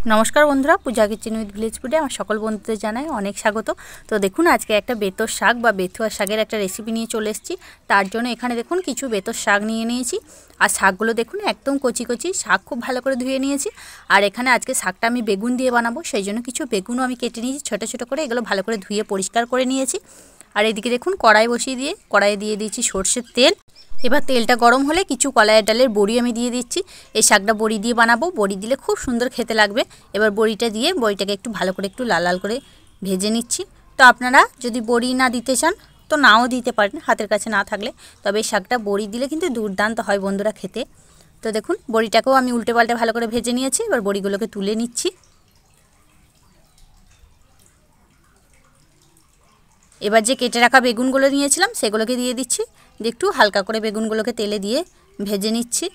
নমস্কার বন্ধুরা, পূজা kitchen with village ফুডে আমার সকল বন্ধুদের জানাই অনেক স্বাগত। তো দেখুন, আজকে একটা বেতর শাক বা বেথুয়া শাকের একটা রেসিপি নিয়ে চলে এসেছি। তার জন্য এখানে দেখুন কিছু বেতর শাক নিয়ে নিয়েছি। আর শাকগুলো দেখুন একদম কচি কচি, শাক খুব ভালো করে ধুয়ে নিয়েছি। আর এখানে আজকে শাকটা আমি বেগুন দিয়ে বানাবো, সেই জন্য কিছু বেগুনও আমি কেটে নিয়েছি ছোটো ছোটো করে। এগুলো ভালো করে ধুয়ে পরিষ্কার করে নিয়েছি। আর এদিকে দেখুন কড়াই বসিয়ে দিয়ে কড়াইয়ে দিয়ে দিয়েছি সর্ষের তেল। এবার তেলটা গরম হলে কিছু কলাইয়ের ডালের বড়ি আমি দিয়ে দিচ্ছি। এই শাকটা বড়ি দিয়ে বানাবো, বড়ি দিলে খুব সুন্দর খেতে লাগবে। এবার বড়িটা দিয়ে বড়িটাকে একটু ভালো করে একটু লাল লাল করে ভেজে নিচ্ছি। তো আপনারা যদি বড়ি না দিতে চান তো নাও দিতে পারেন, হাতের কাছে না থাকলে। তবে এই শাকটা বড়ি দিলে কিন্তু দুর্দান্ত হয় বন্ধুরা খেতে। তো দেখুন বড়িটাকেও আমি উল্টে পাল্টে ভালো করে ভেজে নিয়েছি। এবার বড়িগুলোকে তুলে নিচ্ছি। এবার যে কেটে রাখা বেগুনগুলো নিয়েছিলাম সেগুলোকে দিয়ে দিচ্ছি। দিয়ে একটু হালকা করে বেগুনগুলোকে তেলে দিয়ে ভেজে নিচ্ছি।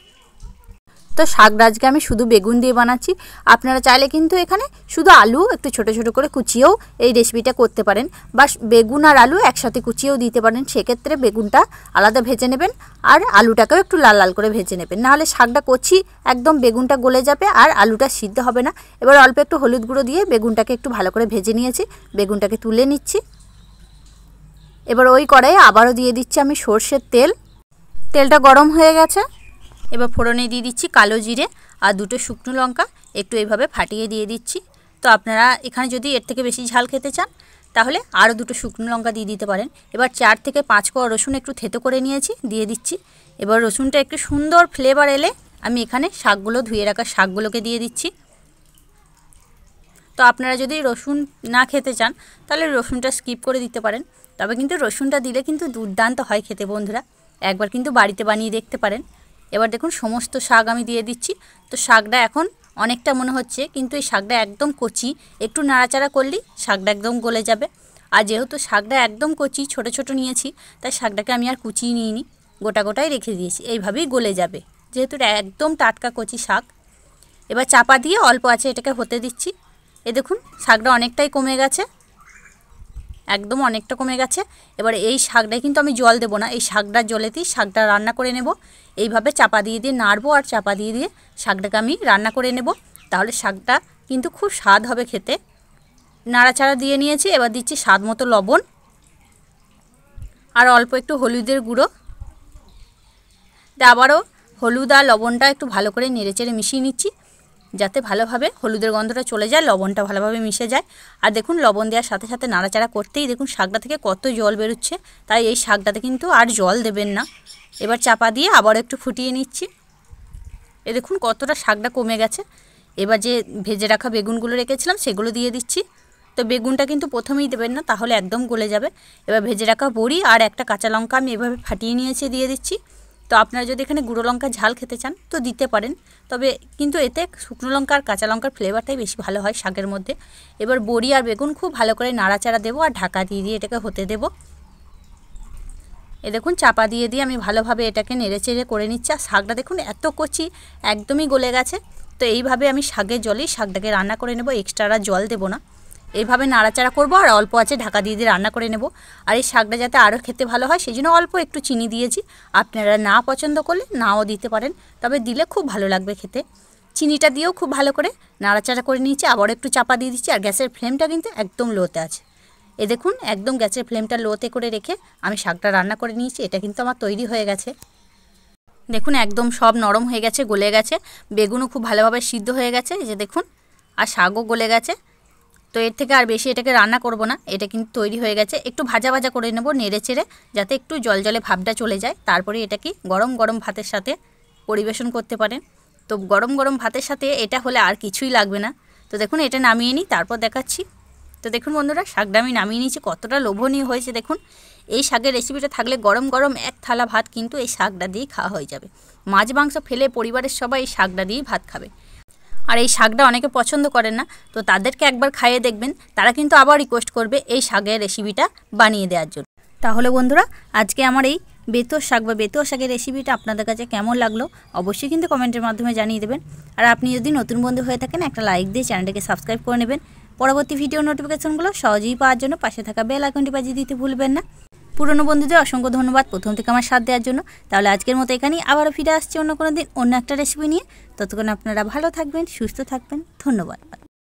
তো শাকটা আজকে আমি শুধু বেগুন দিয়ে বানাচ্ছি। আপনারা চাইলে কিন্তু এখানে শুধু আলু একটু ছোট ছোট করে কুচিয়েও এই রেসিপিটা করতে পারেন, বা বেগুন আর আলু একসাথে কুচিয়েও দিতে পারেন। সেক্ষেত্রে বেগুনটা আলাদা ভেজে নেবেন আর আলুটাকেও একটু লাল লাল করে ভেজে নেবেন, নাহলে শাকটা কচি একদম বেগুনটা গলে যাবে আর আলুটা সিদ্ধ হবে না। এবার অল্প একটু হলুদ গুঁড়ো দিয়ে বেগুনটাকে একটু ভালো করে ভেজে নিয়েছি। বেগুনটাকে তুলে নিচ্ছি। এবার ওই কড়াইয়ে আবারও দিয়ে দিচ্ছি আমি সর্ষের তেল। তেলটা গরম হয়ে গেছে। এবার ফোড়নে দিয়ে দিচ্ছি কালো জিরে আর দুটো শুকনো লঙ্কা, একটু এইভাবে ফাটিয়ে দিয়ে দিচ্ছি। তো আপনারা এখানে যদি এর থেকে বেশি ঝাল খেতে চান তাহলে আরও দুটো শুকনো লঙ্কা দিয়ে দিতে পারেন। এবার 4 থেকে 5 কোয়া রসুন একটু থেতো করে নিয়েছি, দিয়ে দিচ্ছি। এবার রসুনটা একটু সুন্দর ফ্লেভার এলে আমি এখানে শাকগুলো ধুয়ে রাখা শাকগুলোকে দিয়ে দিচ্ছি। তো আপনারা যদি রসুন না খেতে চান তাহলে রসুনটা স্কিপ করে দিতে পারেন। তবে কিন্তু রসুনটা দিলে কিন্তু দুর্দান্ত হয় খেতে বন্ধুরা, একবার কিন্তু বাড়িতে বানিয়ে দেখতে পারেন। এবার দেখুন সমস্ত শাক আমি দিয়ে দিচ্ছি। তো শাকটা এখন অনেকটা মনে হচ্ছে, কিন্তু এই শাকটা একদম কচি, একটু নাড়াচাড়া করলেই শাকটা একদম গলে যাবে। আর যেহেতু শাকটা একদম কচি ছোট ছোট নিয়েছি, তাই শাকটাকে আমি আর কুচিয়ে নিইনি, গোটা গোটাই রেখে দিয়েছি। এইভাবেই গলে যাবে, যেহেতু একদম টাটকা কচি শাক। এবার চাপা দিয়ে অল্প আছে এটাকে হতে দিচ্ছি। এ দেখুন শাকটা অনেকটাই কমে গেছে, একদম অনেকটা কমে গেছে। এবার এই শাকটায় কিন্তু আমি জল দেবো না, এই শাকটার জলেতেই শাকটা রান্না করে নেব। এইভাবে চাপা দিয়ে দিয়ে নাড়বো আর চাপা দিয়ে দিয়ে শাকটাকে আমি রান্না করে নেব, তাহলে শাকটা কিন্তু খুব স্বাদ হবে খেতে। নাড়াচাড়া দিয়ে নিয়েছি। এবার দিচ্ছি স্বাদ মতো লবণ আর অল্প একটু হলুদের গুঁড়ো। আবারও হলুদ আর লবণটা একটু ভালো করে নেড়েচেড়ে মিশিয়ে নিচ্ছি, যাতে ভালোভাবে হলুদের গন্ধটা চলে যায়, লবণটা ভালোভাবে মিশে যায়। আর দেখুন লবণ দেওয়ার সাথে সাথে নাড়াচাড়া করতেই দেখুন শাকটা থেকে কত জল বেরোচ্ছে, তাই এই শাকটাতে কিন্তু আর জল দেবেন না। এবার চাপা দিয়ে আবার একটু ফুটিয়ে নিচ্ছি। এ দেখুন কতটা শাকটা কমে গেছে। এবার যে ভেজে রাখা বেগুনগুলো রেখেছিলাম সেগুলো দিয়ে দিচ্ছি। তো বেগুনটা কিন্তু প্রথমেই দেবেন না, তাহলে একদম গলে যাবে। এবার ভেজে রাখা বড়ি আর একটা কাঁচা লঙ্কা আমি এভাবে ফাটিয়ে নিয়েছি, দিয়ে দিচ্ছি। তো আপনারা যদি এখানে গুঁড়ো লঙ্কা ঝাল খেতে চান তো দিতে পারেন, তবে কিন্তু এতে শুকনো লঙ্কা আর কাঁচা লঙ্কার ফ্লেভারটাই বেশি ভালো হয় শাকের মধ্যে। এবার বড়ি আর বেগুন খুব ভালো করে নাড়াচাড়া দেবো আর ঢাকা দিয়ে দিয়ে এটাকে হতে দেবো। এ দেখুন চাপা দিয়ে দিয়ে আমি ভালোভাবে এটাকে নেড়েচেড়ে করে নিচ্ছি। আর শাকটা দেখুন এত কচি, একদমই গলে গেছে। তো এইভাবে আমি শাকের জলেই শাকটাকে রান্না করে নেব, এক্সট্রা আর জল দেবো না। এইভাবে নাড়াচাড়া করবো আর অল্প আছে ঢাকা দিয়ে দিয়ে রান্না করে নেব। আর এই শাকটা যাতে আরও খেতে ভালো হয় সেই জন্য অল্প একটু চিনি দিয়েছি। আপনারা না পছন্দ করলে নাও দিতে পারেন, তবে দিলে খুব ভালো লাগবে খেতে। চিনিটা দিয়েও খুব ভালো করে নাড়াচাড়া করে নিয়েছি, আবার একটু চাপা দিয়ে দিচ্ছি। আর গ্যাসের ফ্লেমটা কিন্তু একদম লোতে আছে। এ দেখুন একদম গ্যাসের ফ্লেমটা লোতে করে রেখে আমি শাকটা রান্না করে নিয়েছি। এটা কিন্তু আমার তৈরি হয়ে গেছে। দেখুন একদম সব নরম হয়ে গেছে, গলে গেছে। বেগুনও খুব ভালোভাবে সিদ্ধ হয়ে গেছে, এই যে দেখুন। আর শাকও গলে গেছে। তো এর থেকে আর বেশি এটাকে রান্না করব না, এটা কিন্তু তৈরি হয়ে গেছে। একটু ভাজা ভাজা করে নেব নেড়ে চেড়ে, যাতে একটু জল জলে ভাবটা চলে যায়। তারপরে এটাকে গরম গরম ভাতের সাথে পরিবেশন করতে পারেন। তো গরম গরম ভাতের সাথে এটা হলে আর কিছুই লাগবে না। তো দেখুন এটা নামিয়ে নিই, তারপর দেখাচ্ছি। তো দেখুন বন্ধুরা শাকটা আমি নামিয়ে নিয়েছি, কতটা লোভনীয় হয়েছে দেখুন। এই শাকের রেসিপিটা থাকলে গরম গরম এক থালা ভাত কিন্তু এই শাকটা দিয়েই খাওয়া হয়ে যাবে। মাছ মাংস ফেলে পরিবারের সবাই এই শাকটা দিয়েই ভাত খাবে। আর এই শাকটা অনেকে পছন্দ করেন না, তো তাদেরকে একবার খাইয়ে দেখবেন, তারা কিন্তু আবার রিকোয়েস্ট করবে এই শাকের রেসিপিটা বানিয়ে দেওয়ার জন্য। তাহলে বন্ধুরা আজকে আমার এই বেথুয়া শাক বা বেথুয়া শাকের রেসিপিটা আপনাদের কাছে কেমন লাগলো অবশ্যই কিন্তু কমেন্টের মাধ্যমে জানিয়ে দেবেন। আর আপনি যদি নতুন বন্ধু হয়ে থাকেন একটা লাইক দিয়ে চ্যানেলটাকে সাবস্ক্রাইব করে নেবেন। পরবর্তী ভিডিও নোটিফিকেশনগুলো সহজেই পাওয়ার জন্য পাশে থাকা বেল আইকনটি বাজিয়ে দিতে ভুলবেন না। পুরনো বন্ধুদের অসংখ্য ধন্যবাদ প্রথম থেকে আমার সাথ দেওয়ার জন্য। তাহলে আজকের মতো এখানেই আবারও ফিরে আসছি অন্য কোনো দিন অন্য একটা রেসিপি নিয়ে। ততক্ষণ আপনারা ভালো থাকবেন, সুস্থ থাকবেন। ধন্যবাদ।